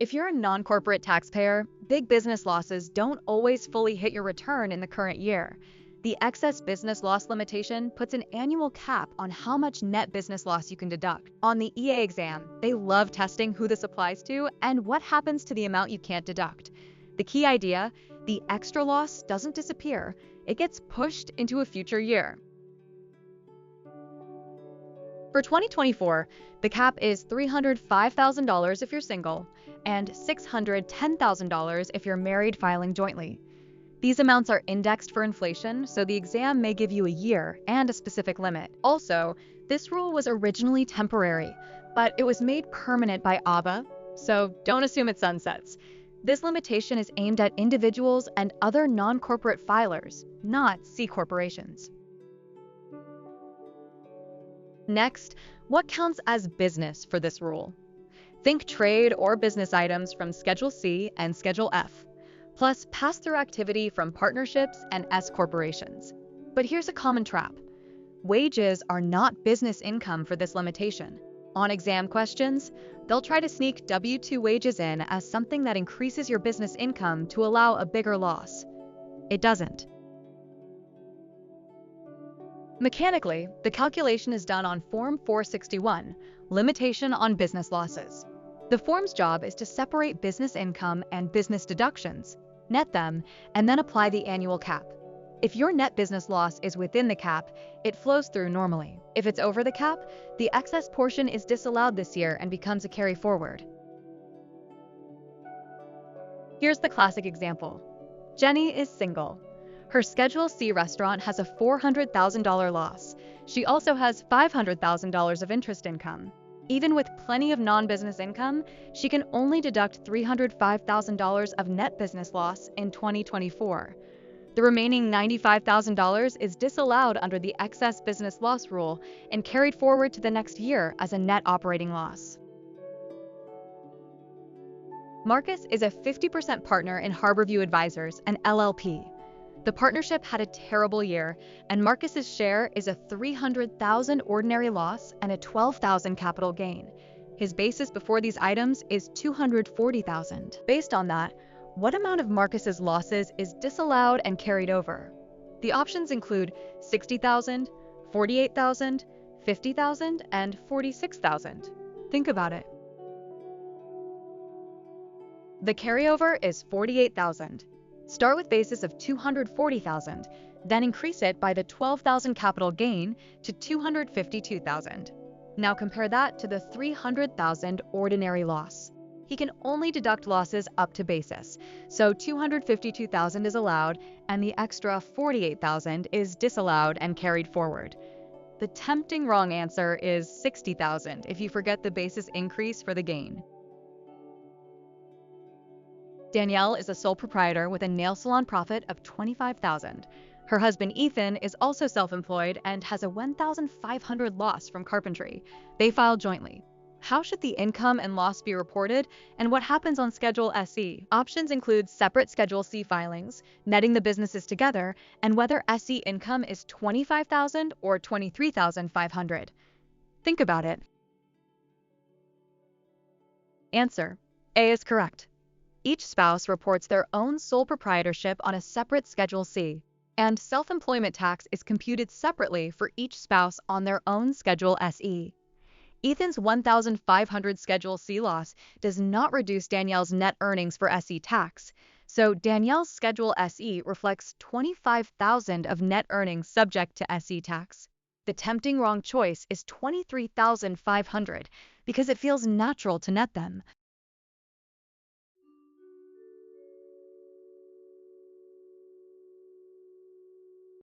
If you're a non-corporate taxpayer, big business losses don't always fully hit your return in the current year. The excess business loss limitation puts an annual cap on how much net business loss you can deduct. On the EA exam, they love testing who this applies to and what happens to the amount you can't deduct. The key idea, the extra loss doesn't disappear, it gets pushed into a future year. For 2024, the cap is $305,000 if you're single and $610,000 if you're married filing jointly. These amounts are indexed for inflation, so the exam may give you a year and a specific limit. Also, this rule was originally temporary, but it was made permanent by ABA, so don't assume it sunsets. This limitation is aimed at individuals and other non-corporate filers, not C corporations. Next, what counts as business for this rule? Think trade or business items from Schedule C and Schedule F, plus pass-through activity from partnerships and S corporations. But here's a common trap. Wages are not business income for this limitation. On exam questions, they'll try to sneak W-2 wages in as something that increases your business income to allow a bigger loss. It doesn't. Mechanically, the calculation is done on Form 461, Limitation on Business Losses. The form's job is to separate business income and business deductions, net them, and then apply the annual cap. If your net business loss is within the cap, it flows through normally. If it's over the cap, the excess portion is disallowed this year and becomes a carry forward. Here's the classic example. Jenny is single. Her Schedule C restaurant has a $400,000 loss. She also has $500,000 of interest income. Even with plenty of non-business income, she can only deduct $305,000 of net business loss in 2024. The remaining $95,000 is disallowed under the excess business loss rule and carried forward to the next year as a net operating loss. Marcus is a 50% partner in Harborview Advisors, an LLP. The partnership had a terrible year, and Marcus's share is a $300,000 ordinary loss and a $12,000 capital gain. His basis before these items is $240,000. Based on that, what amount of Marcus's losses is disallowed and carried over? The options include $60,000, $48,000, $50,000, and $46,000. Think about it. The carryover is $48,000. Start with basis of $240,000, then increase it by the $12,000 capital gain to $252,000. Now compare that to the $300,000 ordinary loss. He can only deduct losses up to basis, so $252,000 is allowed and the extra $48,000 is disallowed and carried forward. The tempting wrong answer is $60,000 if you forget the basis increase for the gain. Danielle is a sole proprietor with a nail salon profit of $25,000. Her husband Ethan is also self-employed and has a $1,500 loss from carpentry. They file jointly. How should the income and loss be reported, and what happens on Schedule SE? Options include separate Schedule C filings, netting the businesses together, and whether SE income is $25,000 or $23,500. Think about it. Answer: A is correct. Each spouse reports their own sole proprietorship on a separate Schedule C, and self-employment tax is computed separately for each spouse on their own Schedule SE. Ethan's $1,500 Schedule C loss does not reduce Danielle's net earnings for SE tax, so Danielle's Schedule SE reflects $25,000 of net earnings subject to SE tax. The tempting wrong choice is $23,500 because it feels natural to net them.